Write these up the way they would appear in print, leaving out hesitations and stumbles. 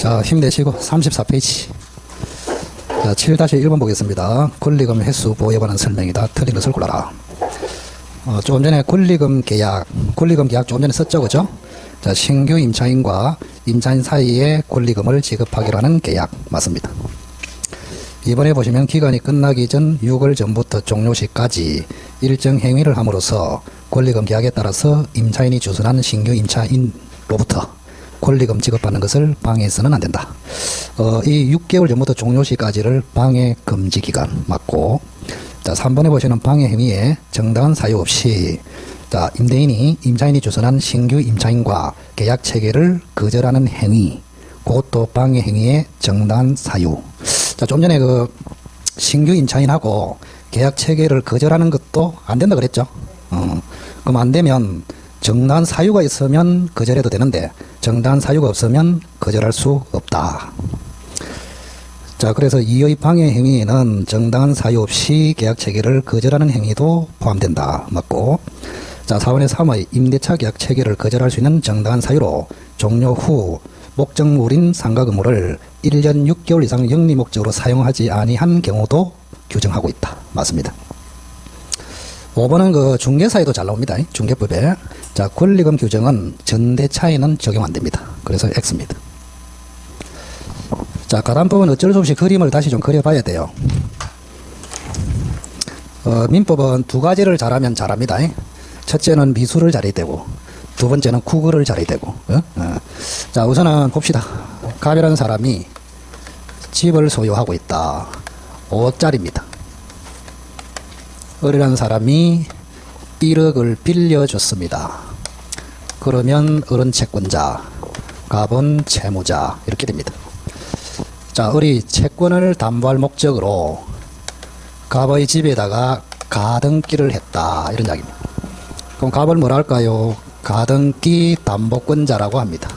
자, 힘내시고 34페이지. 자, 7-1번 보겠습니다. 권리금 횟수 보호에 관한 설명이다. 틀린 것을 골라라. 조금 전에 권리금 계약 조금 전에 썼죠, 그죠? 자, 신규 임차인과 임차인 사이에 권리금을 지급하기로 하는 계약 맞습니다. 이번에 보시면 기간이 끝나기 전 6월 전부터 종료시까지 일정 행위를 함으로써 권리금 계약에 따라서 임차인이 주선한 신규 임차인로부터 권리금 지급받는 것을 방해해서는 안 된다. 이 6개월 전부터 종료시까지를 방해 금지 기간 맞고, 자, 3번에 보시는 방해 행위에 정당한 사유 없이, 자, 임차인이 주선한 신규 임차인과 계약 체결을 거절하는 행위, 그것도 방해 행위의 정당한 사유. 자, 좀 전에 신규 임차인하고 계약 체결을 거절하는 것도 안 된다 그랬죠. 그럼 안 되면 정당한 사유가 있으면 거절해도 되는데 정당한 사유가 없으면 거절할 수 없다. 자, 그래서 이의 방해 행위에는 정당한 사유 없이 계약 체결을 거절하는 행위도 포함된다. 맞고, 자, 4번의 3의 임대차 계약 체결을 거절할 수 있는 정당한 사유로 종료 후 목적물인 상가 건물을 1년 6개월 이상 영리 목적으로 사용하지 아니한 경우도 규정하고 있다. 맞습니다. 5번은 중개사에도 잘 나옵니다. 중개법에. 자, 권리금 규정은 전대차에는 적용 안 됩니다. 그래서 X입니다. 자, 가담법은 어쩔 수 없이 그림을 다시 좀 그려봐야 돼요. 민법은 두 가지를 잘하면 잘합니다. 첫째는 미술을 잘해야 되고, 두 번째는 국어를 잘해야 되고. 자, 우선은 봅시다. 갑이라는 사람이 집을 소유하고 있다. 5억짜리입니다. 을이라는 사람이 1억을 빌려줬습니다. 그러면 을은 채권자, 갑은 채무자 이렇게 됩니다. 자, 을이 채권을 담보할 목적으로 갑의 집에다가 가등기를 했다 이런 이야기입니다. 그럼 갑을 뭐라 할까요? 가등기 담보권자라고 합니다.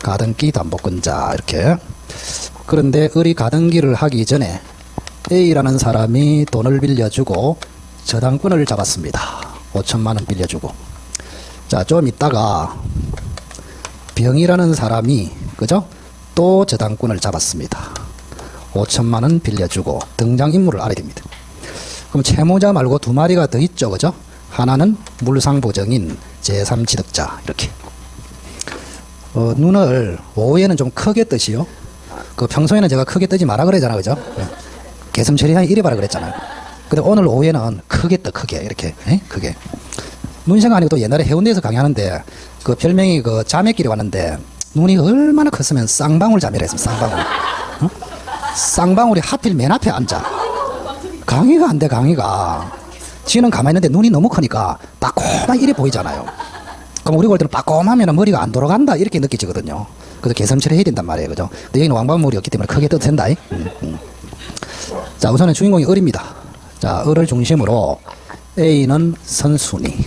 가등기 담보권자 이렇게. 그런데 을이 가등기를 하기 전에 A라는 사람이 돈을 빌려주고 저당권을 잡았습니다. 5천만원 빌려주고. 자, 좀 있다가 병이라는 사람이, 그죠? 또 저당권을 잡았습니다. 5천만원 빌려주고. 등장인물을 알아야 됩니다. 그럼 채무자 말고 두 마리가 더 있죠, 그죠? 하나는 물상보증인 제3취득자 이렇게. 눈을 오후에는 좀 크게 뜨시오. 평소에는 제가 크게 뜨지 마라 그러잖아, 그죠? 개슴처리하니 이래 봐라 그랬잖아요. 근데 오늘 오후에는 크게 떠, 크게 이렇게. 크게. 눈생 아니고 또 옛날에 해운대에서 강의하는데 별명이 자매끼리 왔는데 눈이 얼마나 컸으면 쌍방울 자매라 했습니다. 쌍방울. 쌍방울이 하필 맨 앞에 앉아. 강의가 안 돼, 강의가. 지는 가만히 있는데 눈이 너무 크니까 빠꼼한 이래 보이잖아요. 그럼 우리 볼 때는 빠꼼하면 머리가 안 돌아간다 이렇게 느끼지거든요. 그래서 개슴처리 해야 된단 말이에요, 그죠? 근데 여기는 왕방물이었기 때문에 크게 떠도 된다. 자, 우선은 주인공이 을입니다. 자, 을을 중심으로 A는 선순위,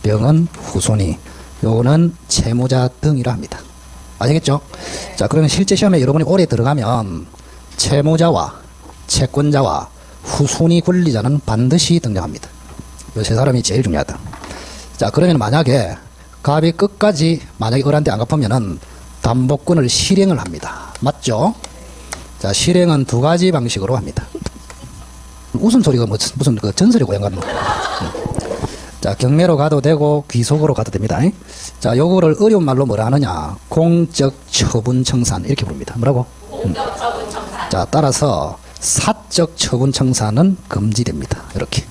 병은 후순위, 요거는 채무자 등이라 합니다. 아시겠죠? 자, 그러면 실제 시험에 여러분이 올해 들어가면 채무자와 채권자와 후순위 권리자는 반드시 등장합니다. 이 세 사람이 제일 중요하다. 자, 그러면 만약에 갑이 끝까지 만약에 을한테 안 갚으면은 담보권을 실행을 합니다. 맞죠? 자, 실행은 두 가지 방식으로 합니다. 웃음소리가 무슨 전설의 고향 같노? 자, 경매로 가도 되고 귀속으로 가도 됩니다. 자, 요거를 어려운 말로 뭐라 하느냐? 공적 처분 청산 이렇게 부릅니다. 뭐라고? 자, 따라서 사적 처분 청산은 금지됩니다. 이렇게.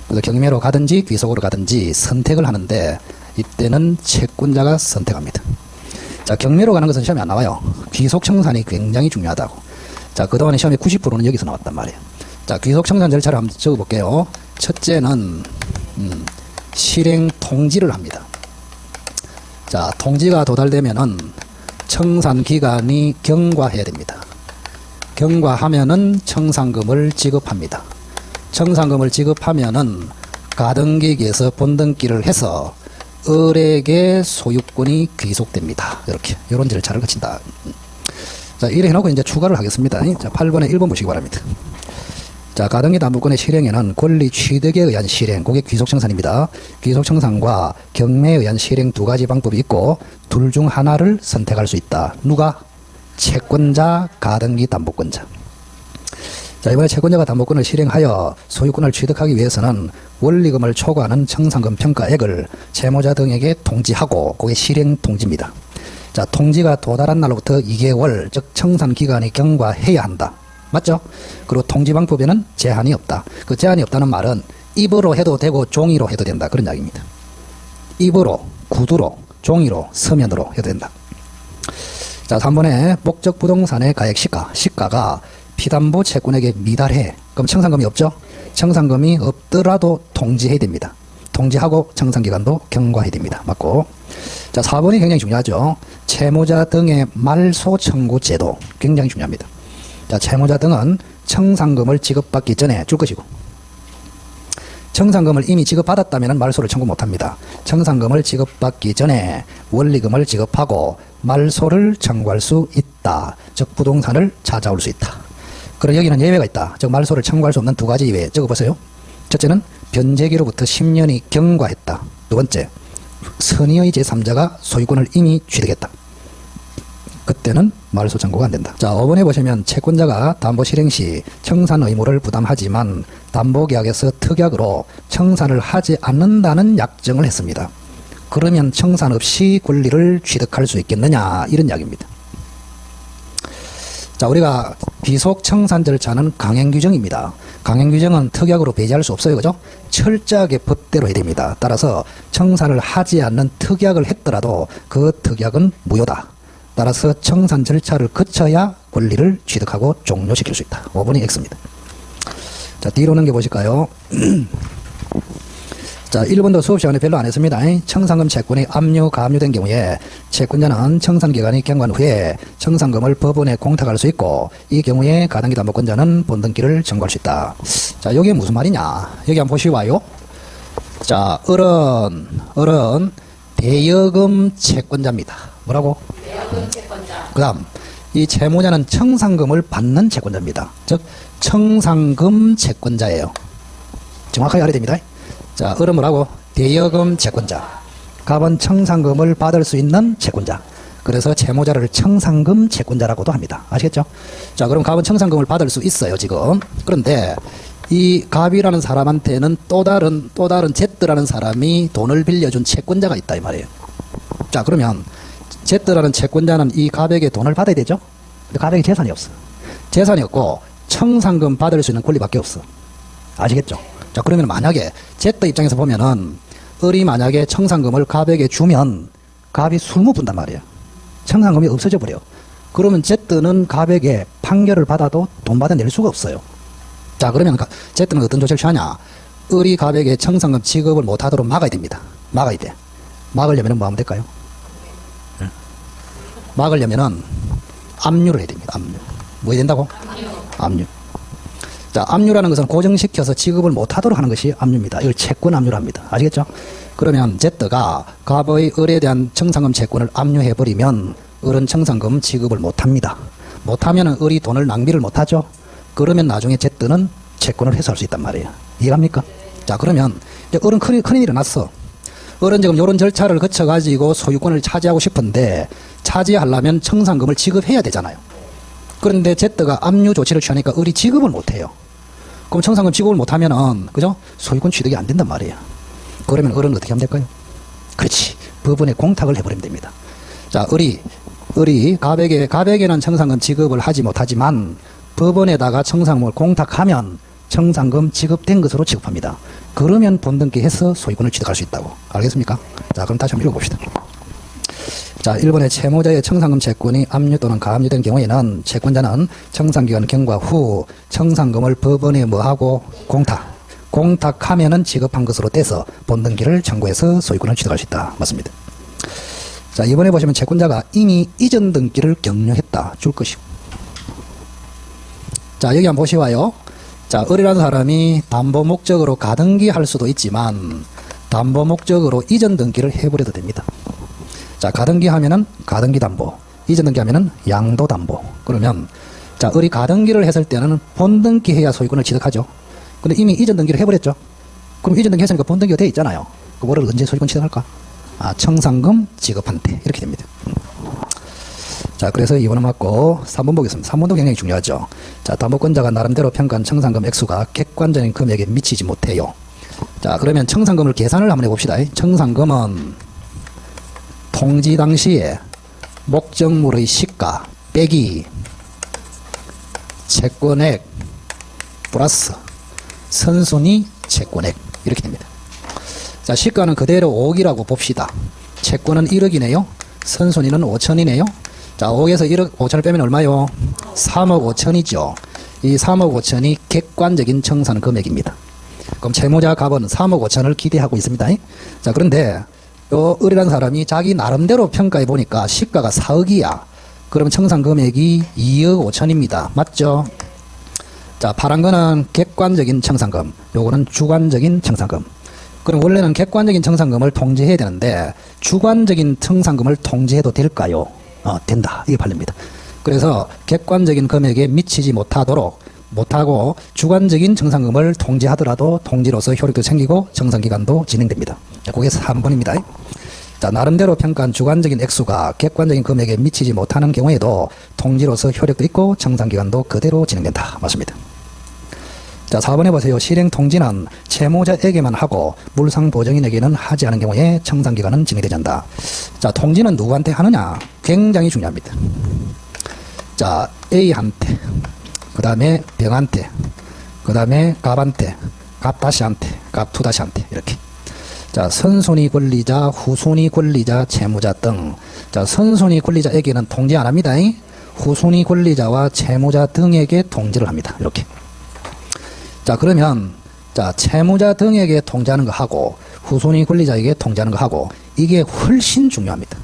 그래서 경매로 가든지 귀속으로 가든지 선택을 하는데 이때는 채권자가 선택합니다. 자, 경매로 가는 것은 시험에 안 나와요. 귀속 청산이 굉장히 중요하다고. 자, 그동안에 시험에 90%는 여기서 나왔단 말이에요. 자, 귀속 청산 절차를 한번 적어볼게요. 첫째는 실행 통지를 합니다. 자, 통지가 도달되면은 청산 기간이 경과해야 됩니다. 경과하면은 청산금을 지급합니다. 청산금을 지급하면은 가등기에서 본등기를 해서 을에게 소유권이 귀속됩니다. 이렇게 이런 절차를 거친다. 자, 이래 해놓고 이제 추가를 하겠습니다. 자, 8번에 1번 보시기 바랍니다. 자, 가등기 담보권의 실행에는 권리 취득에 의한 실행, 그게 귀속청산입니다. 귀속청산과 경매에 의한 실행 두 가지 방법이 있고 둘 중 하나를 선택할 수 있다. 누가? 채권자, 가등기, 담보권자. 자, 이번에 채권자가 담보권을 실행하여 소유권을 취득하기 위해서는 원리금을 초과하는 청산금 평가액을 채무자 등에게 통지하고 그게 실행 통지입니다. 자, 통지가 도달한 날로부터 2개월, 즉 청산기간이 경과해야 한다. 맞죠? 그리고 통지 방법에는 제한이 없다. 그 제한이 없다는 말은 입으로 해도 되고 종이로 해도 된다. 그런 이야기입니다. 입으로, 구두로, 종이로, 서면으로 해도 된다. 자, 3번에 목적 부동산의 가액 시가. 시가가 피담보 채권에게 미달해. 그럼 청산금이 없죠? 청산금이 없더라도 통지해야 됩니다. 통지하고 청산기간도 경과해야 됩니다. 맞고. 자, 4번이 굉장히 중요하죠. 채무자 등의 말소 청구 제도. 굉장히 중요합니다. 자, 채무자 등은 청산금을 지급받기 전에 줄 것이고, 청산금을 이미 지급받았다면 말소를 청구 못합니다. 청산금을 지급받기 전에 원리금을 지급하고 말소를 청구할 수 있다. 즉 부동산을 찾아올 수 있다. 그리고 여기는 예외가 있다. 즉 말소를 청구할 수 없는 두 가지 예외 적어보세요. 첫째는 변제기로부터 10년이 경과했다. 두 번째, 선의의 제3자가 소유권을 이미 취득했다. 그때는 말소 청구가 안 된다. 자, 5번에 보시면 채권자가 담보 실행 시 청산 의무를 부담하지만 담보계약에서 특약으로 청산을 하지 않는다는 약정을 했습니다. 그러면 청산 없이 권리를 취득할 수 있겠느냐, 이런 이야기입니다. 자, 우리가 비속 청산 절차는 강행 규정입니다. 강행 규정은 특약으로 배제할 수 없어요. 그죠? 철저하게 법대로 해야 됩니다. 따라서 청산을 하지 않는 특약을 했더라도 그 특약은 무효다. 따라서 청산 절차를 거쳐야 권리를 취득하고 종료시킬 수 있다. 5번이 X입니다. 자, 뒤로 넘겨보실까요? 자, 1번도 수업 시간에 별로 안 했습니다. 청산금 채권이 압류, 가압류된 경우에 채권자는 청산기간이 경과한 후에 청산금을 법원에 공탁할 수 있고, 이 경우에 가등기 담보권자는 본등기를 청구할 수 있다. 자, 이게 무슨 말이냐? 여기 한번 보시고요. 자, 어른, 대여금 채권자입니다. 뭐라고? 대여금 채권자. 그 다음, 이 채무자는 청산금을 받는 채권자입니다. 즉, 청산금 채권자예요. 정확하게 알아야 됩니다. 자, 어른 뭐라고? 대여금 채권자. 갑은 청산금을 받을 수 있는 채권자. 그래서 채무자를 청산금 채권자라고도 합니다. 아시겠죠? 자, 그럼 갑은 청산금을 받을 수 있어요, 지금. 그런데 이 갑이라는 사람한테는 또 다른 Z라는 사람이 돈을 빌려준 채권자가 있다, 이 말이에요. 자, 그러면 Z라는 채권자는 이 갑에게 돈을 받아야 되죠? 근데 갑에게 재산이 없어. 재산이 없고 청산금 받을 수 있는 권리밖에 없어. 아시겠죠? 자, 그러면 만약에 Z 입장에서 보면은 을이 만약에 청산금을 갑에게 주면 갑이 술무 분단 말이에요. 청산금이 없어져 버려. 그러면 Z는 갑에게 판결을 받아도 돈 받아낼 수가 없어요. 자, 그러면 Z는 어떤 조치를 취하냐? 을이 갑에게 청산금 지급을 못하도록 막아야 됩니다. 막아야 돼. 막으려면 뭐 하면 될까요? 막으려면은 압류를 해야 됩니다. 압류. 뭐 해야 된다고? 압류. 자, 압류라는 것은 고정시켜서 지급을 못하도록 하는 것이 압류입니다. 이걸 채권 압류랍니다. 아시겠죠? 그러면 Z가 갑의 을에 대한 청산금 채권을 압류해버리면 을은 청산금 지급을 못합니다. 못하면 을이 돈을 낭비를 못하죠? 그러면 나중에 Z는 채권을 회수할 수 있단 말이에요. 이해갑니까? 자, 그러면 이제 을은 큰일이 일어났어. 을은 지금 이런 절차를 거쳐가지고 소유권을 차지하고 싶은데 차지하려면 청산금을 지급해야 되잖아요. 그런데 Z가 압류 조치를 취하니까 을이 지급을 못해요. 그럼 청산금 지급을 못하면은, 그죠? 소유권 취득이 안 된단 말이에요. 그러면 을은 어떻게 하면 될까요? 그렇지. 법원에 공탁을 해버리면 됩니다. 자, 을이 갑에게는 청산금 지급을 하지 못하지만 법원에다가 청산금을 공탁하면 청산금 지급된 것으로 취급합니다. 그러면 본등기해서 소유권을 취득할 수 있다고. 알겠습니까? 자, 그럼 다시 한번 읽어봅시다. 자, 1번에 채무자의 청산금 채권이 압류 또는 가압류된 경우에는 채권자는 청산기간 경과 후 청산금을 법원에 뭐하고 공탁하면은 지급한 것으로 떼서 본등기를 청구해서 소유권을 취득할 수 있다. 맞습니다. 자, 이번에 보시면 채권자가 이미 이전 등기를 격려했다. 줄 것이고. 자, 여기 한번 보시와요. 자, 을이라는 사람이 담보 목적으로 가등기 할 수도 있지만 담보 목적으로 이전 등기를 해버려도 됩니다. 자, 가등기 하면은 가등기 담보, 이전 등기 하면은 양도 담보. 그러면 자, 을이 가등기를 했을 때는 본등기 해야 소유권을 취득하죠. 근데 이미 이전 등기를 해버렸죠. 그럼 이전 등기 했으니까 본등기가 돼 있잖아요. 그럼 을은 언제 소유권 취득할까? 아, 청산금 지급한 때 이렇게 됩니다. 자, 그래서 2번은 맞고 3번 보겠습니다. 3번도 굉장히 중요하죠. 자, 담보권자가 나름대로 평가한 청산금 액수가 객관적인 금액에 미치지 못해요. 자, 그러면 청산금을 계산을 한번 해봅시다. 청산금은 통지 당시에 목적물의 시가 빼기 채권액 플러스 선순위 채권액 이렇게 됩니다. 자, 시가는 그대로 5억이라고 봅시다. 채권은 1억이네요. 선순위는 5천이네요. 자, 5억에서 1억 5천을 빼면 얼마요? 3억 5천이죠. 이 3억 5천이 객관적인 청산 금액입니다. 그럼 채무자 값은 3억 5천을 기대하고 있습니다. 자, 그런데 요 을이라는 사람이 자기 나름대로 평가해 보니까 시가가 4억이야. 그럼 청산 금액이 2억 5천입니다. 맞죠? 자, 파란 거는 객관적인 청산금, 요거는 주관적인 청산금. 그럼 원래는 객관적인 청산금을 통지해야 되는데 주관적인 청산금을 통지해도 될까요? 된다. 이게 판례입니다. 그래서 객관적인 금액에 미치지 못하고 주관적인 청산금을 통지하더라도 통지로서 효력도 생기고 청산기간도 진행됩니다. 자, 그게 3번입니다. 자, 나름대로 평가한 주관적인 액수가 객관적인 금액에 미치지 못하는 경우에도 통지로서 효력도 있고 청산기간도 그대로 진행된다. 맞습니다. 자, 4번에 보세요. 실행 통지는 채무자에게만 하고 물상 보증인에게는 하지 않은 경우에 청산기간은 진행되지 않는다. 자, 통지는 누구한테 하느냐? 굉장히 중요합니다. 자, A한테, 그 다음에 병한테, 그 다음에 갑한테, 갑다시한테, 갑투다시한테 이렇게. 자, 선순위 권리자, 후순위 권리자, 채무자 등. 자, 선순위 권리자에게는 통지 안 합니다. 후순위 권리자와 채무자 등에게 통지를 합니다. 이렇게. 자, 그러면 자, 채무자 등에게 통지하는 거 하고 후순위 권리자에게 통지하는 거 하고 이게 훨씬 중요합니다.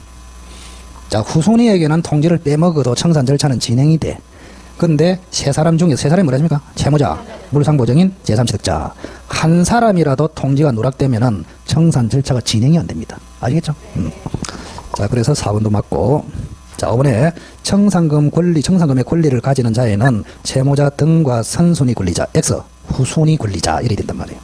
자, 후순위에게는 통지를 빼먹어도 청산 절차는 진행이 돼. 근데 세 사람 중에 세 사람이 뭐라십니까? 채무자, 물상보증인, 제3취득자. 한 사람이라도 통지가 누락되면은 청산 절차가 진행이 안 됩니다. 아시겠죠? 자, 그래서 4번도 맞고. 자, 5번에 청산금의 권리를 가지는 자에는 채무자 등과 선순위 권리자, X, 후순위 권리자, 이래 된단 말이에요.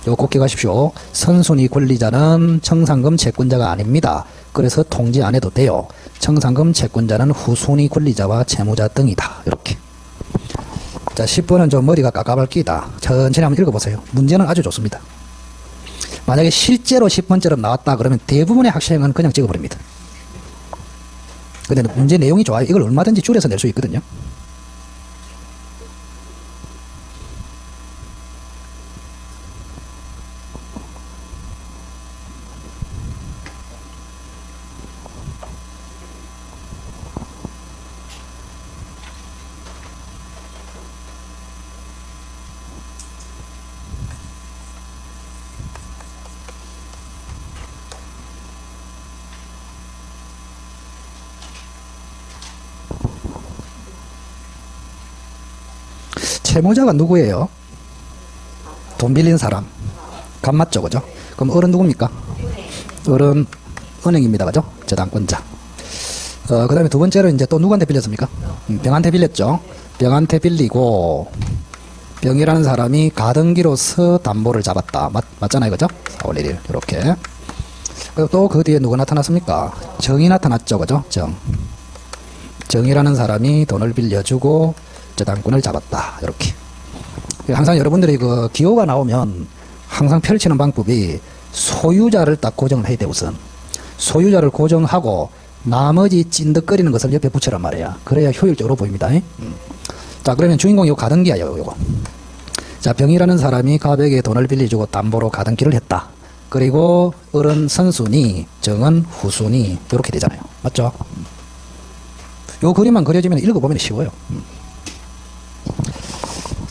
이거 꼭 기억하십시오. 선순위 권리자는 청산금 채권자가 아닙니다. 그래서 통지 안 해도 돼요. 청산금 채권자는 후순위 권리자와 채무자 등이다. 이렇게. 자, 10번은 좀 머리가 깝깝할기다. 천천히 한번 읽어보세요. 문제는 아주 좋습니다. 만약에 실제로 10번처럼 나왔다 그러면 대부분의 학생은 그냥 찍어버립니다. 근데 문제 내용이 좋아요. 이걸 얼마든지 줄여서 낼 수 있거든요. 채무자가 누구예요? 돈 빌린 사람. 값 맞죠, 그죠? 그럼 을은 누굽니까? 을은 은행입니다, 그죠? 저당권자. 그 다음에 두 번째로 이제 또 누구한테 빌렸습니까? 병한테 빌렸죠. 병한테 빌리고, 병이라는 사람이 가등기로서 담보를 잡았다. 맞잖아요, 그죠? 4월 1일. 이렇게. 그리고 또 그 뒤에 누가 나타났습니까? 정이 나타났죠, 그죠? 정이라는 사람이 돈을 빌려주고, 저당권을 잡았다. 이렇게. 항상 여러분들이 그 기호가 나오면 항상 펼치는 방법이 소유자를 딱 고정을 해야 돼, 우선. 소유자를 고정하고 나머지 찐득거리는 것을 옆에 붙여란 말이야. 그래야 효율적으로 보입니다. 자, 그러면 주인공이 가등기야, 요거. 자, 병이라는 사람이 갑에게 돈을 빌려주고 담보로 가등기를 했다. 그리고 을은 선순위, 정은 후순위, 이렇게 되잖아요. 맞죠? 요 그림만 그려지면 읽어보면 쉬워요.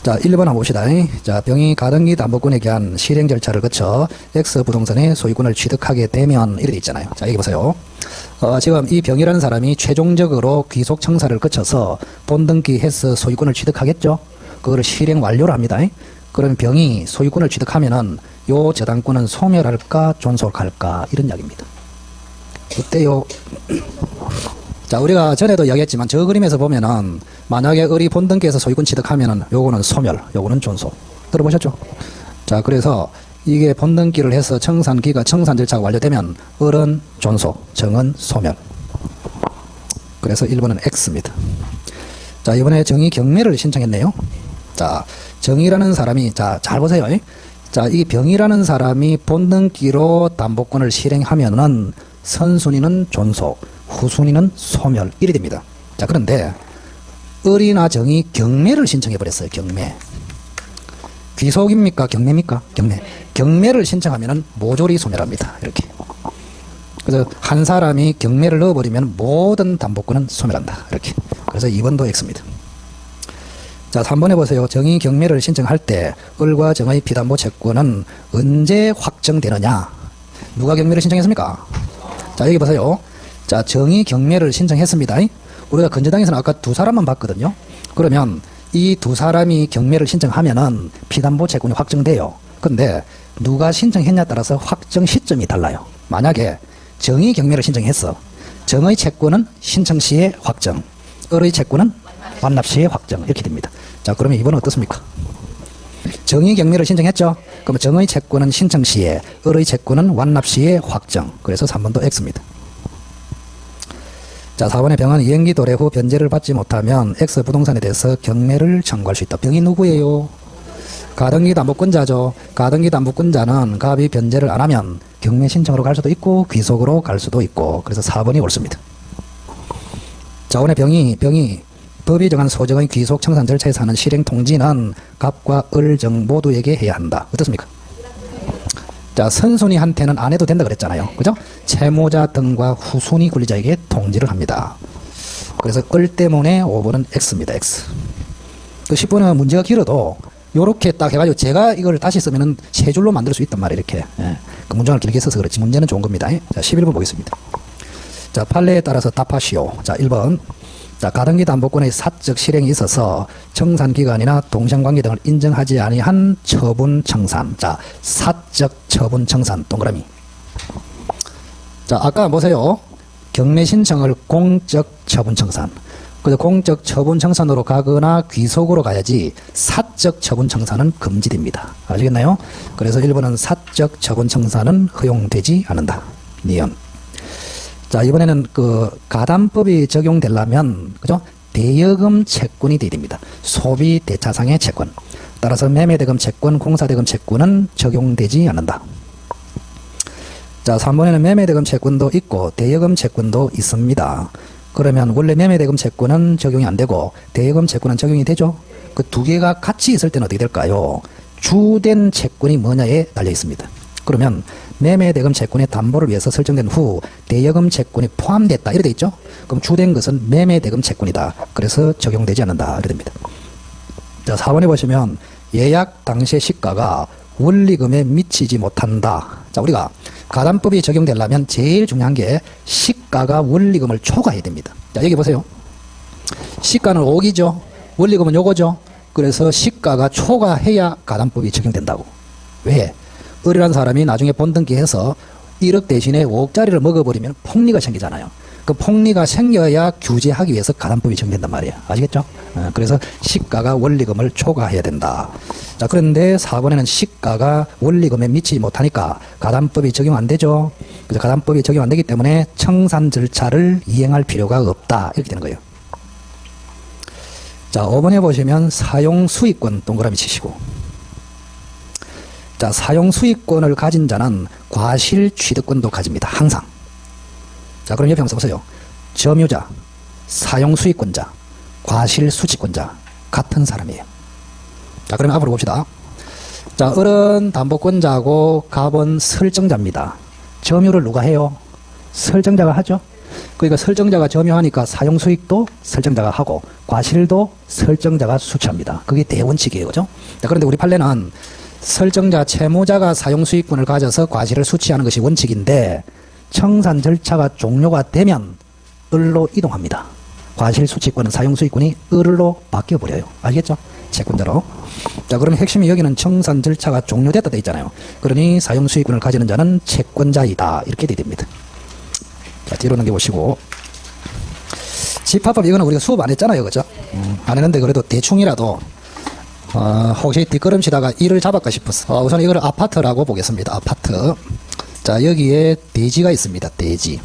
자, 1번 한번 봅시다. 자, 병이 가등기 담보권에 대한 실행 절차를 거쳐 X 부동산의 소유권을 취득하게 되면 이렇게 돼 있잖아요. 자, 여기 보세요. 지금 이 병이라는 사람이 최종적으로 귀속 청사를 거쳐서 본등기해서 소유권을 취득하겠죠. 그거를 실행 완료를 합니다. 그러면 병이 소유권을 취득하면은 요 저당권은 소멸할까 존속할까 이런 이야기입니다. 어때요? 자, 우리가 전에도 이야기했지만 저 그림에서 보면은 만약에 을이 본등기에서 소유권 취득하면은 요거는 소멸, 요거는 존속. 들어보셨죠? 자, 그래서 이게 본등기를 해서 청산 절차가 완료되면 을은 존속, 정은 소멸. 그래서 1번은 X입니다. 자, 이번에 정의 경매를 신청했네요. 자, 정의라는 사람이, 자, 잘 보세요. 자, 이 병이라는 사람이 본등기로 담보권을 실행하면은 선순위는 존속, 후순위는 소멸, 이래 됩니다. 자, 그런데 을이나 정이 경매를 신청해버렸어요. 경매. 귀속입니까? 경매입니까? 경매. 경매를 신청하면은 모조리 소멸합니다. 이렇게. 그래서 한 사람이 경매를 넣어버리면 모든 담보권은 소멸한다. 이렇게. 그래서 2번도 X입니다. 자, 3번 해보세요. 정의 경매를 신청할 때 을과 정의 피담보 채권은 언제 확정되느냐? 누가 경매를 신청했습니까? 자, 여기 보세요. 자, 정의 경매를 신청했습니다. 우리가 건재당에서는 아까 두 사람만 봤거든요. 그러면 이 두 사람이 경매를 신청하면은 피담보 채권이 확정돼요. 근데 누가 신청했냐에 따라서 확정 시점이 달라요. 만약에 정의 경매를 신청했어. 정의 채권은 신청 시에 확정, 을의 채권은 완납 시에 확정, 이렇게 됩니다. 자, 그러면 이번은 어떻습니까? 정의 경매를 신청했죠? 그러면 정의 채권은 신청 시에, 을의 채권은 완납 시에 확정. 그래서 3번도 X입니다. 자, 4번의 병은 이행기 도래 후 변제를 받지 못하면 X 부동산에 대해서 경매를 청구할 수 있다. 병이 누구예요? 가등기 담보권자죠. 가등기 담보권자는 갑이 변제를 안 하면 경매 신청으로 갈 수도 있고 귀속으로 갈 수도 있고, 그래서 4번이 옳습니다. 자, 오늘 병이 법이 정한 소정의 귀속 청산 절차에서 하는 실행 통지는 갑과 을, 정 모두에게 해야 한다. 어떻습니까? 자, 선순위한테는 안 해도 된다 그랬잖아요. 그죠? 채무자 등과 후순위 권리자에게 통지를 합니다. 그래서 을 때문에 5번은 X입니다. X. 그 10번은 문제가 길어도 요렇게 딱 해가지고 제가 이걸 다시 쓰면은 세 줄로 만들 수 있단 말이에요. 이렇게. 예. 그 문장을 길게 써서 그렇지 문제는 좋은 겁니다. 자, 11번 보겠습니다. 자, 판례에 따라서 답하시오. 자, 1번. 자, 가등기 담보권의 사적 실행이 있어서 청산기간이나 동생관계 등을 인정하지 아니한 처분 청산. 자, 사적 처분 청산 동그라미. 자, 아까 보세요. 경매 신청을 공적 처분 청산. 그래서 공적 처분 청산으로 가거나 귀속으로 가야지 사적 처분 청산은 금지됩니다. 아시겠나요? 그래서 1번은 사적 처분 청산은 허용되지 않는다. 니은. 자, 이번에는 그 가담법이 적용되려면, 그죠? 대여금 채권이 돼야 됩니다. 소비 대차상의 채권. 따라서 매매대금 채권, 공사대금 채권은 적용되지 않는다. 자, 3번에는 매매대금 채권도 있고 대여금 채권도 있습니다. 그러면 원래 매매대금 채권은 적용이 안 되고 대여금 채권은 적용이 되죠? 그 두 개가 같이 있을 때는 어떻게 될까요? 주된 채권이 뭐냐에 달려 있습니다. 그러면 매매대금 채권의 담보를 위해서 설정된 후 대여금 채권이 포함됐다 이렇게 돼 있죠. 그럼 주된 것은 매매대금 채권이다. 그래서 적용되지 않는다 이렇게 됩니다. 자, 4번에 보시면 예약 당시의 시가가 원리금에 미치지 못한다. 자, 우리가 가담법이 적용되려면 제일 중요한 게 시가가 원리금을 초과해야 됩니다. 자, 여기 보세요. 시가는 5억이죠. 원리금은 요거죠. 그래서 시가가 초과해야 가담법이 적용된다고. 왜? 을이라는 사람이 나중에 본등기해서 1억 대신에 5억짜리를 먹어버리면 폭리가 생기잖아요. 그 폭리가 생겨야 규제하기 위해서 가담법이 적용된단 말이에요. 아시겠죠? 그래서 시가가 원리금을 초과해야 된다. 자, 그런데 4번에는 시가가 원리금에 미치지 못하니까 가담법이 적용 안 되죠. 그래서 가담법이 적용 안 되기 때문에 청산 절차를 이행할 필요가 없다. 이렇게 되는 거예요. 자, 5번에 보시면 사용수익권 동그라미 치시고. 자, 사용수익권을 가진 자는 과실취득권도 가집니다. 항상. 자, 그럼 옆에 한번 써보세요. 점유자, 사용수익권자, 과실수취권자 같은 사람이에요. 자, 그러면 앞으로 봅시다. 자, 을은 담보권자고 갑은 설정자입니다. 점유를 누가 해요? 설정자가 하죠. 그러니까 설정자가 점유하니까 사용수익도 설정자가 하고 과실도 설정자가 수취합니다. 그게 대원칙이에요. 그죠? 자, 그런데 우리 판례는 설정자, 채무자가 사용수익권을 가져서 과실을 수취하는 것이 원칙인데 청산 절차가 종료가 되면 을로 이동합니다. 과실수취권은 사용수익권이 을로 바뀌어버려요. 알겠죠? 채권자로. 자, 그러면 핵심이 여기는 청산 절차가 종료됐다 돼 있잖아요. 그러니 사용수익권을 가지는 자는 채권자이다. 이렇게 돼야 됩니다. 자, 뒤로 넘겨보시고. 집합법 이거는 우리가 수업 안 했잖아요. 그죠? 안 했는데 그래도 대충이라도 혹시 뒷걸음치다가 이를 잡을까 싶어서 우선 이걸 아파트라고 보겠습니다. 아파트. 자, 여기에 대지가 있습니다. 대지.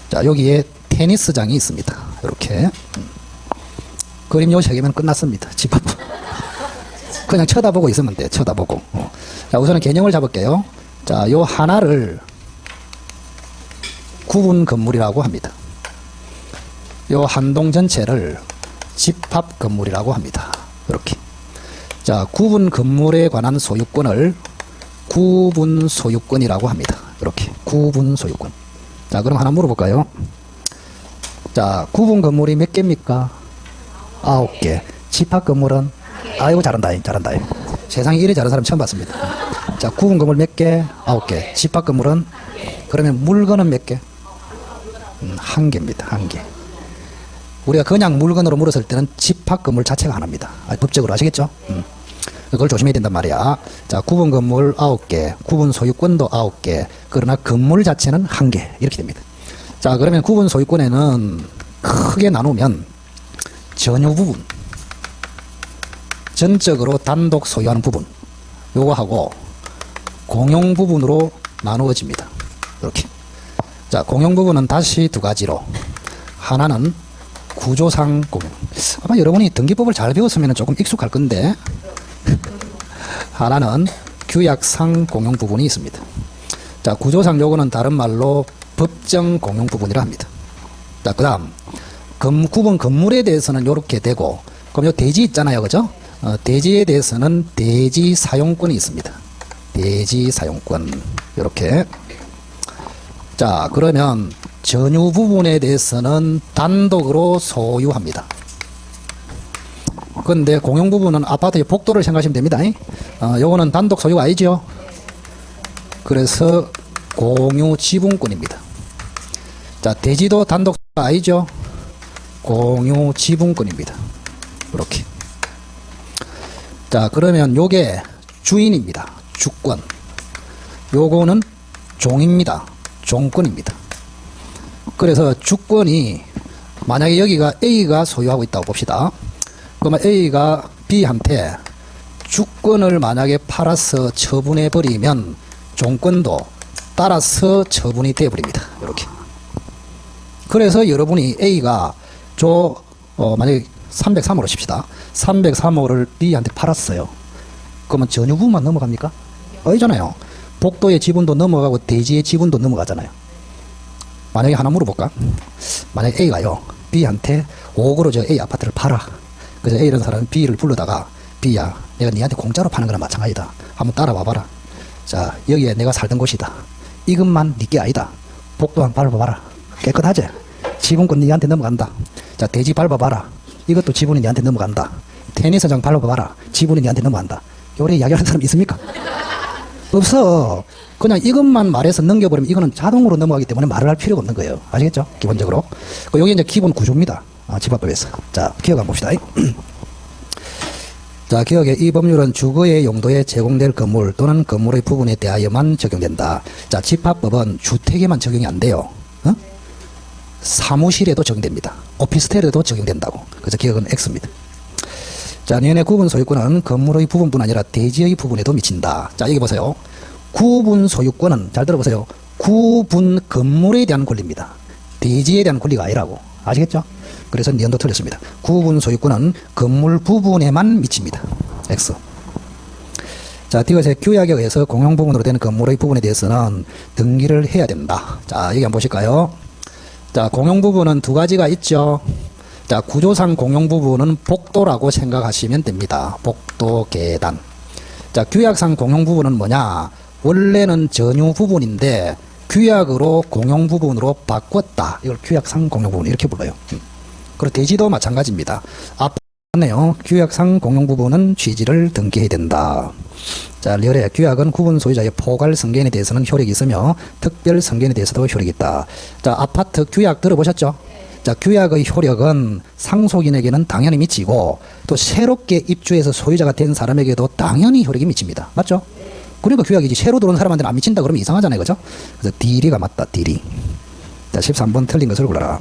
자, 여기에 테니스장이 있습니다. 이렇게. 그림 요 3개면 끝났습니다. 집 앞. 그냥 쳐다보고 있으면 돼. 쳐다보고. 자, 우선은 개념을 잡을게요. 자, 요 하나를 구분 건물이라고 합니다. 요 한 동 전체를 집합 건물이라고 합니다. 이렇게. 자, 구분 건물에 관한 소유권을 구분 소유권이라고 합니다. 이렇게. 구분 소유권. 자, 그럼 하나 물어볼까요? 자, 구분 건물이 몇 개입니까? 9개. 집합 건물은? 아이고, 잘한다. 잘한다. 세상에 이래 잘하는 사람 처음 봤습니다. 자, 구분 건물 몇 개? 9개. 집합 건물은? 그러면 물건은 몇 개? 1개입니다. 1개. 우리가 그냥 물건으로 물었을 때는 집합 건물 자체가 하나입니다. 법적으로 아시겠죠? 그걸 조심해야 된단 말이야. 자, 구분 건물 9개, 구분 소유권도 9개, 그러나 건물 자체는 1개. 이렇게 됩니다. 자, 그러면 구분 소유권에는 크게 나누면 전유 부분, 전적으로 단독 소유하는 부분, 요거하고 공용 부분으로 나누어집니다. 이렇게. 자, 공용 부분은 다시 2가지로. 하나는 구조상 공용. 아마 여러분이 등기법을 잘 배웠으면 조금 익숙할 건데, 하나는 규약상 공용 부분이 있습니다. 자, 구조상 요거는 다른 말로 법정 공용 부분이라 합니다. 자, 그 다음, 구분 건물에 대해서는 요렇게 되고, 그럼 요 대지 있잖아요. 그죠? 대지에 대해서는 대지 사용권이 있습니다. 대지 사용권. 요렇게. 자, 그러면 전유 부분에 대해서는 단독으로 소유합니다. 그런데 공용 부분은 아파트의 복도를 생각하시면 됩니다. 요거는 단독 소유가 아니죠. 그래서 공유 지분권입니다. 자, 대지도 단독 소유가 아니죠. 공유 지분권입니다. 이렇게. 자, 그러면 요게 주인입니다. 주권. 요거는 종입니다. 종권입니다. 그래서 주권이 만약에 여기가 A가 소유하고 있다고 봅시다. 그러면 A가 B한테 주권을 만약에 팔아서 처분해 버리면 종권도 따라서 처분이 되어 버립니다. 이렇게. 그래서 여러분이 A가 만약에 303호로 칩시다. 303호를 B한테 팔았어요. 그러면 전유 부분만 넘어갑니까? 아니잖아요. 복도의 지분도 넘어가고 대지의 지분도 넘어가잖아요. 만약에 하나 물어볼까? 만약에 A가요, B한테 5억으로 저 A 아파트를 팔아. 그래서 A라는 사람은 B를 불러다가, B야, 내가 니한테 공짜로 파는 거나 마찬가지다. 한번 따라와봐라. 자, 여기에 내가 살던 곳이다. 이것만 니게 아니다. 복도 한번 밟아봐라. 깨끗하지? 지분권 니한테 넘어간다. 자, 대지 밟아봐라. 이것도 지분이 니한테 넘어간다. 테니스장 밟아봐라. 지분이 니한테 넘어간다. 요래 이야기하는 사람 있습니까? 없어. 그냥 이것만 말해서 넘겨버리면 이거는 자동으로 넘어가기 때문에 말을 할 필요가 없는 거예요. 아시겠죠? 기본적으로. 여기 이제 기본 구조입니다. 집합법에서. 자, 기억 한번 봅시다. 자, 기억에 이 법률은 주거의 용도에 제공될 건물 또는 건물의 부분에 대하여만 적용된다. 자, 집합법은 주택에만 적용이 안 돼요. 사무실에도 적용됩니다. 오피스텔에도 적용된다고. 그래서 기억은 X입니다. 자, 니은의 구분 소유권은 건물의 부분뿐 아니라 대지의 부분에도 미친다. 자, 여기 보세요. 구분 소유권은, 잘 들어보세요. 구분 건물에 대한 권리입니다. 대지에 대한 권리가 아니라고. 아시겠죠? 그래서 니은도 틀렸습니다. 구분 소유권은 건물 부분에만 미칩니다. X. 자, 디귿의 규약에 의해서 공용 부분으로 되는 건물의 부분에 대해서는 등기를 해야 된다. 자, 여기 한번 보실까요? 자, 공용 부분은 2가지가 있죠. 자, 구조상 공용 부분은 복도라고 생각하시면 됩니다. 복도, 계단. 자, 규약상 공용 부분은 뭐냐? 원래는 전유 부분인데 규약으로 공용 부분으로 바꿨다. 이걸 규약상 공용 부분 이렇게 불러요. 그리고 대지도 마찬가지입니다. 맞네요. 규약상 공용 부분은 취지를 등기해야 된다. 자, 리얼의 규약은 구분 소유자의 포괄 성견에 대해서는 효력이 있으며 특별 성견에 대해서도 효력이 있다. 자, 아파트 규약 들어보셨죠? 자, 규약의 효력은 상속인에게는 당연히 미치고 또 새롭게 입주해서 소유자가 된 사람에게도 당연히 효력이 미칩니다. 맞죠? 그러니까 규약이지. 새로 들어온 사람한테는 안 미친다 그러면 이상하잖아요. 그죠? 그래서 D리가 맞다. D리. 자, 13번 틀린 것을 골라라.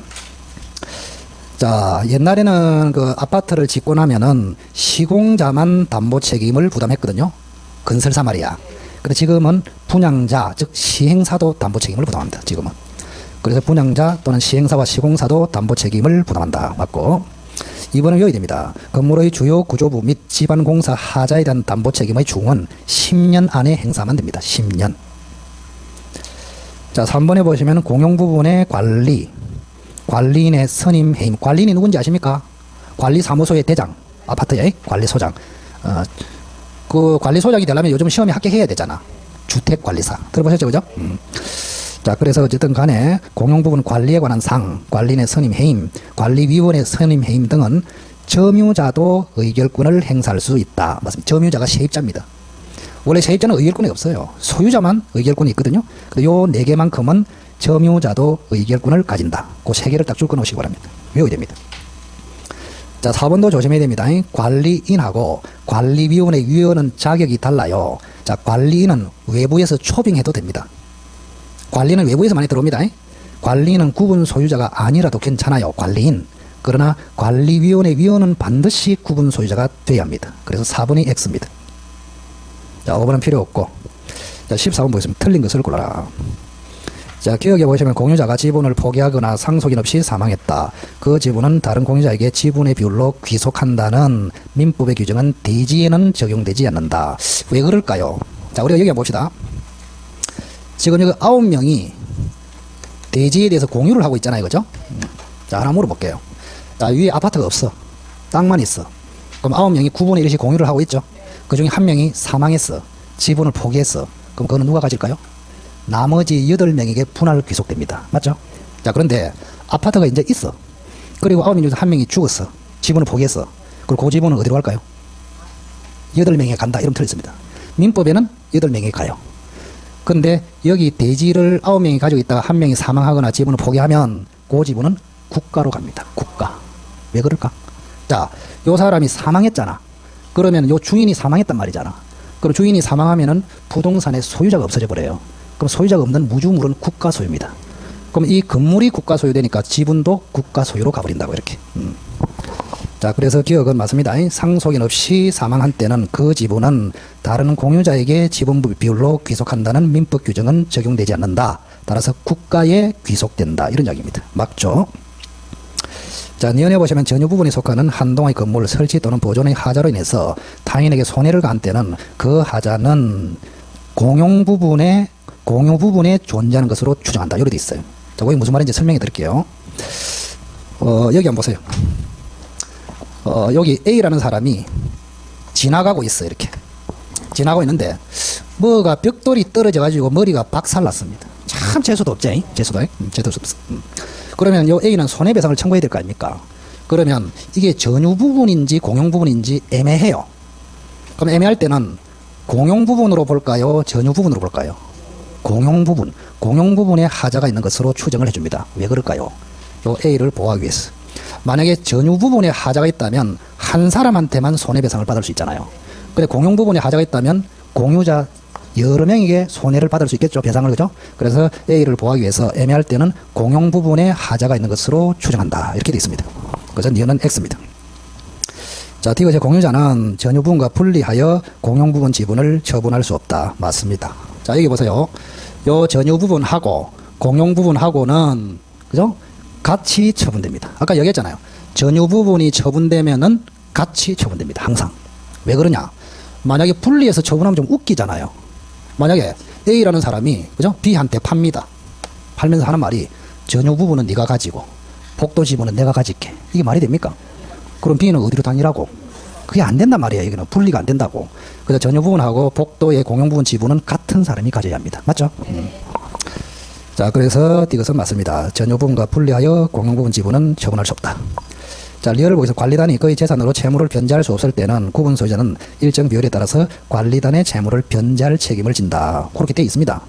자, 옛날에는 그 아파트를 짓고 나면은 시공자만 담보 책임을 부담했거든요. 건설사 말이야. 근데 지금은 분양자, 즉 시행사도 담보 책임을 부담합니다. 지금은. 그래서 분양자 또는 시행사와 시공사도 담보 책임을 부담한다. 맞고. 2번은 여기 됩니다. 건물의 주요 구조부 및 집안공사 하자에 대한 담보 책임의 중은 10년 안에 행사하면 됩니다. 10년. 자, 3번에 보시면 공용 부분의 관리인의 선임 해임. 관리인이 누군지 아십니까? 관리사무소의 대장, 아파트의 관리소장. 그 관리소장이 되려면 요즘 시험에 합격해야 되잖아. 주택관리사. 들어보셨죠? 그죠? 자, 그래서 어쨌든 간에 공용부분 관리에 관한 상, 관리인의 선임 해임, 관리위원회 선임 해임 등은 점유자도 의결권을 행사할 수 있다. 맞습니다. 점유자가 세입자입니다. 원래 세입자는 의결권이 없어요. 소유자만 의결권이 있거든요. 근데 요 4개만큼은 점유자도 의결권을 가진다. 그 3개를 딱 줄 끊으시기 바랍니다. 외워야 됩니다. 자, 4번도 조심해야 됩니다. 관리인하고 관리위원회 위원은 자격이 달라요. 자, 관리인은 외부에서 초빙해도 됩니다. 관리는 외부에서 많이 들어옵니다. 관리인은 구분 소유자가 아니라도 괜찮아요. 관리인. 그러나 관리위원회 위원은 반드시 구분 소유자가 돼야 합니다. 그래서 4번이 X입니다. 자, 5번은 필요 없고. 자, 14번 보겠습니다. 틀린 것을 골라라. 자, 기억해 보시면 공유자가 지분을 포기하거나 상속인 없이 사망했다. 그 지분은 다른 공유자에게 지분의 비율로 귀속한다는 민법의 규정은 대지에는 적용되지 않는다. 왜 그럴까요? 자, 우리가 여기 한번 봅시다. 지금 여기 9명이 대지에 대해서 공유를 하고 있잖아요. 그죠? 자, 하나 물어볼게요. 자, 위에 아파트가 없어. 땅만 있어. 그럼 9명이 9분의 1씩 공유를 하고 있죠. 그 중에 1명이 사망했어. 지분을 포기했어. 그럼 그거는 누가 가질까요? 나머지 8명에게 분할 귀속됩니다. 맞죠? 자, 그런데 아파트가 이제 있어. 그리고 9명 중에서 1명이 죽었어. 지분을 포기했어. 그리고 그 지분은 어디로 갈까요? 8명에게 간다. 이러면 틀렸습니다. 민법에는 8명에게 가요. 근데 여기 대지를 9명이 가지고 있다가 1명이 사망하거나 지분을 포기하면 그 지분은 국가로 갑니다. 국가. 왜 그럴까? 자, 요 사람이 사망했잖아. 그러면 요 주인이 사망했단 말이잖아. 그럼 주인이 사망하면은 부동산의 소유자가 없어져 버려요. 그럼 소유자가 없는 무주물은 국가 소유입니다. 그럼 이 건물이 국가 소유되니까 지분도 국가 소유로 가버린다고 이렇게. 자, 그래서 기억은 맞습니다. 상속인 없이 사망한 때는 그 지분은 다른 공유자에게 지분 비율로 귀속한다는 민법 규정은 적용되지 않는다. 따라서 국가에 귀속된다. 이런 이야기입니다. 맞죠? 자, 니은에 보시면 전유 부분이 속하는 한동의 건물 설치 또는 보존의 하자로 인해서 타인에게 손해를 가한 때는 그 하자는 공용 부분에 존재하는 것으로 추정한다. 이렇게 돼 있어요. 자, 거기 무슨 말인지 설명해 드릴게요. 여기 한번 보세요. 여기 A라는 사람이 지나가고 있어. 이렇게 지나가고 있는데 뭐가 벽돌이 떨어져 가지고 머리가 박살났습니다. 참 재수도 없지. 재수도 없어. 그러면 요 A는 손해배상을 청구해야 될 거 아닙니까? 그러면 이게 전유 부분인지 공용 부분인지 애매해요. 그럼 애매할 때는 공용 부분으로 볼까요? 전유 부분으로 볼까요? 공용 부분. 공용 부분에 하자가 있는 것으로 추정을 해줍니다. 왜 그럴까요? 요 A를 보호하기 위해서. 만약에 전유 부분에 하자가 있다면 한 사람한테만 손해배상을 받을 수 있잖아요. 근데 공용 부분에 하자가 있다면 공유자 여러 명에게 손해를 받을 수 있겠죠. 배상을. 그죠? 그래서 A를 보호하기 위해서 애매할 때는 공용 부분에 하자가 있는 것으로 추정한다. 이렇게 되어 있습니다. 그래서 니은은 X입니다. 자, D가 제 공유자는 전유 부분과 분리하여 공용 부분 지분을 처분할 수 없다. 맞습니다. 자, 여기 보세요. 요 전유 부분하고 공용 부분하고는 그죠? 같이 처분됩니다. 아까 얘기했잖아요. 전유 부분이 처분되면은 같이 처분됩니다. 항상. 왜 그러냐? 만약에 분리해서 처분하면 좀 웃기잖아요. 만약에 A라는 사람이 그죠? B한테 팝니다. 팔면서 하는 말이 전유 부분은 네가 가지고 복도 지분은 내가 가질게. 이게 말이 됩니까? 그럼 B는 어디로 다니라고? 그게 안 된단 말이에요. 이거는 분리가 안 된다고. 그래서 전유 부분하고 복도의 공용 부분 지분은 같은 사람이 가져야 합니다. 맞죠? 자, 그래서 이것은 맞습니다. 전유 부분과 분리하여 공용 부분 지분은 처분할 수 없다. 자, 리얼을 보기서 관리단이 그의 재산으로 채무를 변제할 수 없을 때는 구분 소유자는 일정 비율에 따라서 관리단의 채무를 변제할 책임을 진다. 그렇게 되어 있습니다.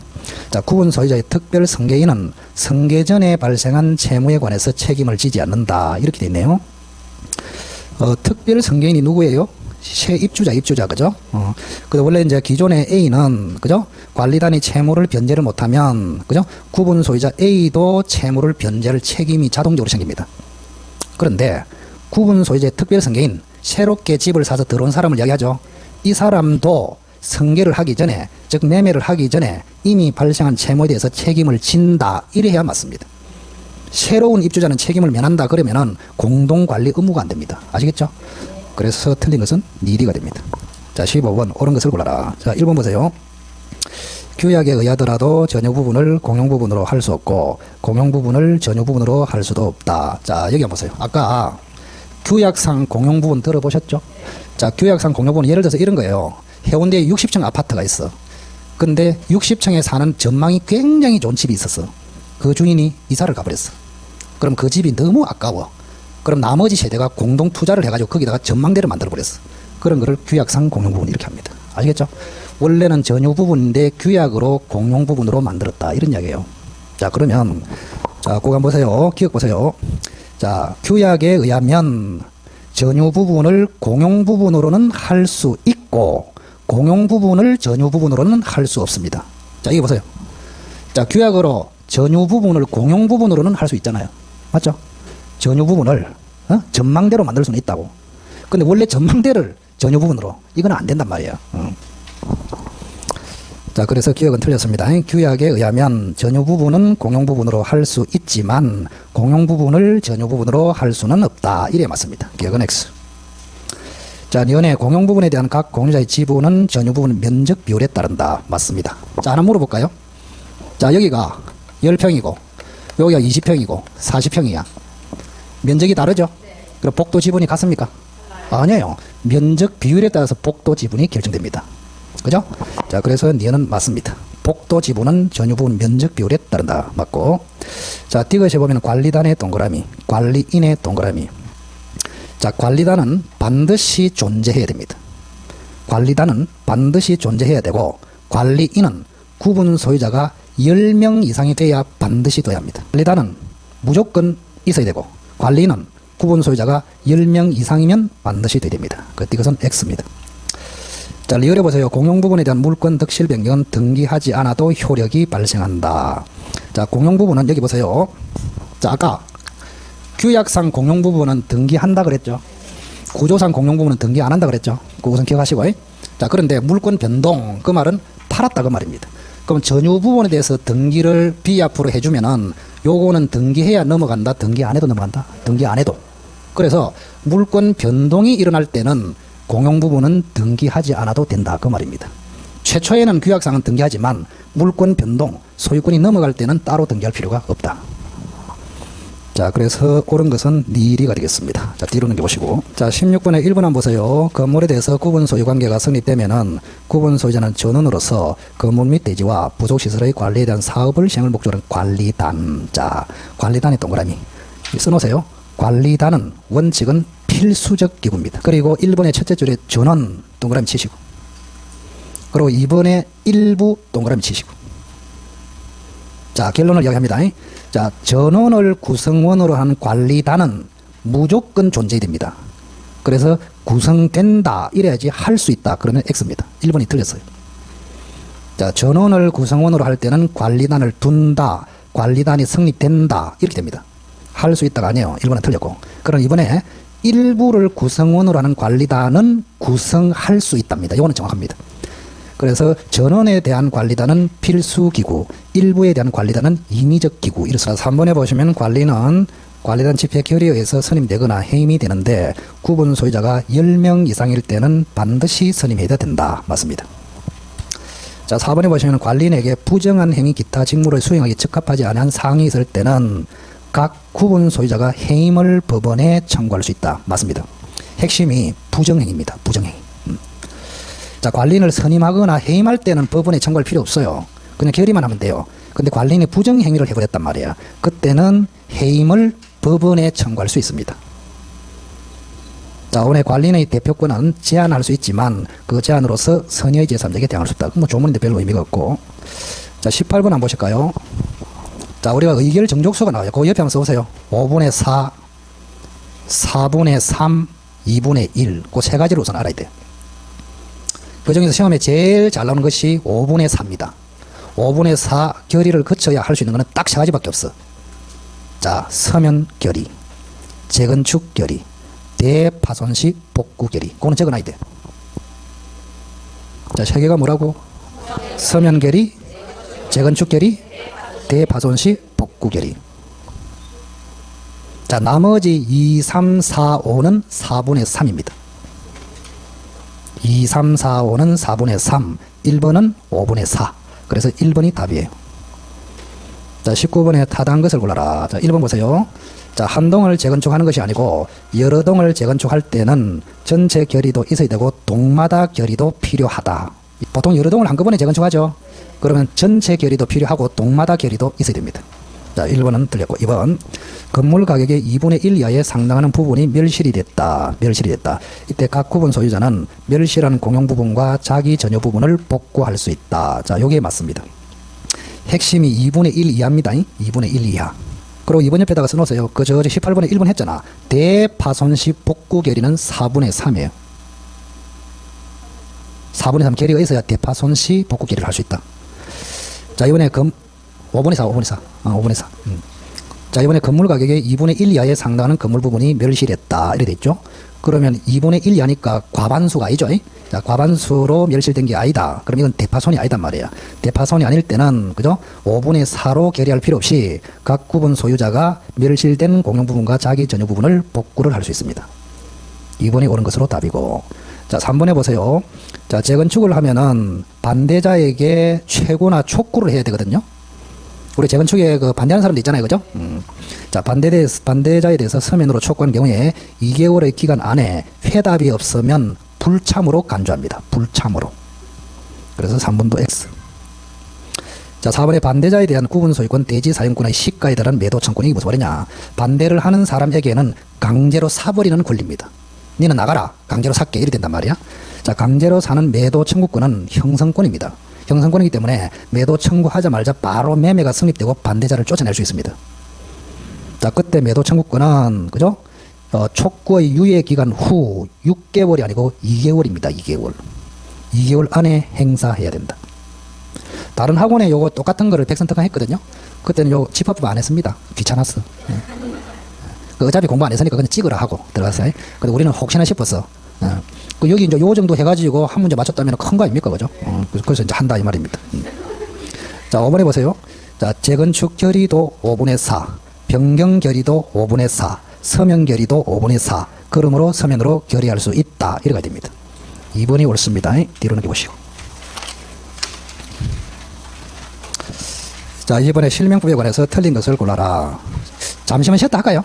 자, 구분 소유자의 특별 승계인은 승계 전에 발생한 채무에 관해서 책임을 지지 않는다. 이렇게 되어 있네요. 특별 승계인이 누구예요? 새 입주자, 그죠? 그래서 원래 이제 기존의 A는, 그죠? 관리단이 채무를 변제를 못하면, 그죠? 구분 소유자 A도 채무를 변제할 책임이 자동적으로 생깁니다. 그런데 구분 소유자의 특별 승계인, 새롭게 집을 사서 들어온 사람을 이야기하죠. 이 사람도 승계를 하기 전에, 즉 매매를 하기 전에 이미 발생한 채무에 대해서 책임을 진다. 이래야 맞습니다. 새로운 입주자는 책임을 면한다 그러면은 공동관리 의무가 안 됩니다. 아시겠죠? 그래서 틀린 것은 니디가 됩니다. 자, 15번 옳은 것을 골라라. 자, 1번 보세요. 규약에 의하더라도 전유 부분을 공용 부분으로 할 수 없고 공용 부분을 전유 부분으로 할 수도 없다. 자, 여기 한번 보세요. 아까 규약상 공용 부분 들어보셨죠? 자, 규약상 공용 부분 예를 들어서 이런 거예요. 해운대에 60층 아파트가 있어. 근데 60층에 사는 전망이 굉장히 좋은 집이 있었어. 그 주인이 이사를 가버렸어. 그럼 그 집이 너무 아까워. 그럼 나머지 세대가 공동 투자를 해가지고 거기다가 전망대를 만들어버렸어. 그런 거를 규약상 공용 부분 이렇게 합니다. 아시겠죠? 원래는 전유 부분인데 규약으로 공용 부분으로 만들었다. 이런 이야기예요. 자, 그러면 자, 그거 한번 보세요. 기억 보세요. 자, 규약에 의하면 전유 부분을 공용 부분으로는 할 수 있고 공용 부분을 전유 부분으로는 할 수 없습니다. 자, 이거 보세요. 자, 규약으로 전유 부분을 공용 부분으로는 할 수 있잖아요. 맞죠? 전유 부분을 전망대로 만들 수는 있다고. 근데 원래 전망대를 전유 부분으로 이건 안 된단 말이에요. 자, 그래서 기억은 틀렸습니다. 규약에 의하면 전유 부분은 공용 부분으로 할 수 있지만 공용 부분을 전유 부분으로 할 수는 없다. 이래 맞습니다. 기억은 X. 자, 니은의 공용 부분에 대한 각 공유자의 지분은 전유 부분 면적 비율에 따른다. 맞습니다. 자, 하나 물어볼까요? 자, 여기가 10평이고 여기가 20평이고 40평이야. 면적이 다르죠? 그럼 복도 지분이 같습니까? 아니에요. 면적 비율에 따라서 복도 지분이 결정됩니다. 그죠? 자, 그래서 니은은 맞습니다. 복도 지분은 전유 부분 면적 비율에 따른다. 맞고. 자, 디귿에 보면 관리단의 동그라미, 관리인의 동그라미. 자, 관리단은 반드시 존재해야 됩니다. 관리단은 반드시 존재해야 되고 관리인은 구분 소유자가 10명 이상이 돼야 반드시 돼야 합니다. 관리단은 무조건 있어야 되고 관리인은 구분 소유자가 10명 이상이면 반드시 돼야 됩니다. 이것은 X입니다. 자, 리얼해 보세요. 공용 부분에 대한 물권 득실 변경은 등기하지 않아도 효력이 발생한다. 자, 공용 부분은 여기 보세요. 자, 아까 규약상 공용 부분은 등기한다 그랬죠. 구조상 공용 부분은 등기 안 한다 그랬죠. 그것은 기억하시고. 자, 그런데 물권 변동 그 말은 팔았다 그 말입니다. 그럼 전유 부분에 대해서 등기를 비앞으로 해주면은 요거는 등기해야 넘어간다. 등기 안 해도 넘어간다. 등기 안 해도. 그래서 물권 변동이 일어날 때는 공용 부분은 등기하지 않아도 된다 그 말입니다. 최초에는 규약상은 등기하지만 물권 변동, 소유권이 넘어갈 때는 따로 등기할 필요가 없다. 자, 그래서 옳은 것은 니리가 되겠습니다. 자, 뒤로 넘겨보시고. 자, 16번에 1번 한번 보세요. 건물에 대해서 구분 소유 관계가 성립되면은 구분 소유자는 전원으로서 건물 및 대지와 부속시설의 관리에 대한 사업을 시행할 목적으로 관리단. 자, 관리단의 동그라미 써놓으세요. 관리단은 원칙은 필수적 기구입니다. 그리고 1번의 첫째 줄에 전원 동그라미 치시고 그리고 2번에 일부 동그라미 치시고. 자, 결론을 이야기합니다. 자, 전원을 구성원으로 한 관리단은 무조건 존재해야 됩니다. 그래서 구성된다 이래야지 할 수 있다 그러면 X입니다. 1번이 틀렸어요. 자, 전원을 구성원으로 할 때는 관리단을 둔다, 관리단이 성립된다 이렇게 됩니다. 할 수 있다가 아니에요. 1번은 틀렸고. 그럼 이번에 일부를 구성원으로 하는 관리단은 구성할 수 있답니다. 이거는 정확합니다. 그래서 전원에 대한 관리단은 필수기구, 일부에 대한 관리단은 임의적 기구. 이래서 3번에 보시면 관리는 관리단 집회 결의에 의해서 선임되거나 해임이 되는데 구분 소유자가 10명 이상일 때는 반드시 선임해야 된다. 맞습니다. 자, 4번에 보시면 관리인에게 부정한 행위 기타 직무를 수행하기 적합하지 않은 사항이 있을 때는 각 구분 소유자가 해임을 법원에 청구할 수 있다. 맞습니다. 핵심이 부정행위입니다. 부정행위. 자, 관리인을 선임하거나 해임할 때는 법원에 청구할 필요 없어요. 그냥 결의만 하면 돼요. 근데 관리인이 부정행위를 해버렸단 말이야. 그때는 해임을 법원에 청구할 수 있습니다. 자, 오늘 관리인의 대표권은 제한할 수 있지만 그 제한으로서 선의의 제3자에게 대항할 수 없다. 뭐 조문인데 별로 의미가 없고. 자, 18번 한번 보실까요? 자, 우리가 의결 정족수가 나와요. 그 옆에 한번 써보세요. 5분의 4, 4분의 3, 2분의 1. 그 세 가지를 우선 알아야 돼요. 그 중에서 시험에 제일 잘 나오는 것이 5분의 4입니다. 5분의 4 결의를 거쳐야 할 수 있는 것은 딱 세 가지밖에 없어. 자, 서면 결의, 재건축 결의, 대파손시 복구 결의. 그거는 적어놔야 돼. 자, 세 개가 뭐라고? 서면 결의, 재건축 결의, 대파손시 복구 결의. 자, 나머지 2, 3, 4, 5는 4분의 3입니다. 2, 3, 4, 5는 4분의 3, 1번은 5분의 4. 그래서 1번이 답이에요. 자, 19번에 타당한 것을 골라라. 자, 1번 보세요. 자, 한 동을 재건축하는 것이 아니고 여러 동을 재건축할 때는 전체 결의도 있어야 되고 동마다 결의도 필요하다. 보통 여러 동을 한꺼번에 재건축하죠. 그러면 전체 결의도 필요하고 동마다 결의도 있어야 됩니다. 자, 1번은 틀렸고 2번 건물 가격의 2분의 1 이하에 상당하는 부분이 멸실이 됐다. 멸실이 됐다. 이때 각 구분 소유자는 멸실한 공용 부분과 자기 전유 부분을 복구할 수 있다. 자, 요게 맞습니다. 핵심이 2분의 1 이하입니다. 2분의 1 이하. 그리고 2번 옆에다가 써놓으세요. 그 18번에 1번 했잖아. 대파손 시 복구 결의는 4분의 3이에요. 4분의 3 결의가 있어야 대파손 시 복구 결의를 할 수 있다. 자, 이번에 5분의 4, 5분의 4. 5분의 4. 자, 이번에 건물 가격의 2분의 1 이하에 상당하는 건물 부분이 멸실했다. 이렇게 됐죠. 그러면 2분의 1 이하니까 과반수가 아니죠. 자, 과반수로 멸실된 게 아니다. 그럼 이건 대파손이 아니단 말이야. 대파손이 아닐 때는, 그죠? 5분의 4로 결의할 필요 없이 각 구분 소유자가 멸실된 공용 부분과 자기 전유 부분을 복구를 할 수 있습니다. 2번이 옳은 것으로 답이고. 자, 3번에 보세요. 자, 재건축을 하면은 반대자에게 최고나 촉구를 해야 되거든요. 우리 재건축에 그 반대하는 사람도 있잖아요. 그죠? 자, 반대자에 대해서 서면으로 촉구하는 경우에 2개월의 기간 안에 회답이 없으면 불참으로 간주합니다. 불참으로. 그래서 3번도 X. 자, 4번에 반대자에 대한 구분 소유권 대지 사용권의 시가에 달한 매도 청구는 이게 무슨 말이냐. 반대를 하는 사람에게는 강제로 사버리는 권리입니다. 니는 나가라. 강제로 살게. 이래 된단 말이야. 자, 강제로 사는 매도 청구권은 형성권입니다. 형성권이기 때문에 매도 청구하자마자 바로 매매가 성립되고 반대자를 쫓아낼 수 있습니다. 자, 그때 매도 청구권은, 그죠? 촉구의 유예 기간 후 6개월이 아니고 2개월입니다. 2개월. 2개월 안에 행사해야 된다. 다른 학원에 요거 똑같은 거를 백선특강 했거든요. 그때는 요 집합법 안 했습니다. 귀찮았어. 어차피 공부 안 했으니까 그냥 찍으라 하고 들어갔어요. 근데 우리는 혹시나 싶었어. 여기 이제 요 정도 해가지고 한 문제 맞췄다면 큰 거 아닙니까? 그죠? 그래서 이제 한다 이 말입니다. 자, 5번에 보세요. 자, 재건축 결의도 5분의 4, 변경 결의도 5분의 4, 서면 결의도 5분의 4. 그러므로 서면으로 결의할 수 있다. 이래가 됩니다. 2번이 옳습니다. 뒤로 넘겨보시고. 자, 이번에 실명법에 관해서 틀린 것을 골라라. 잠시만 쉬었다 할까요?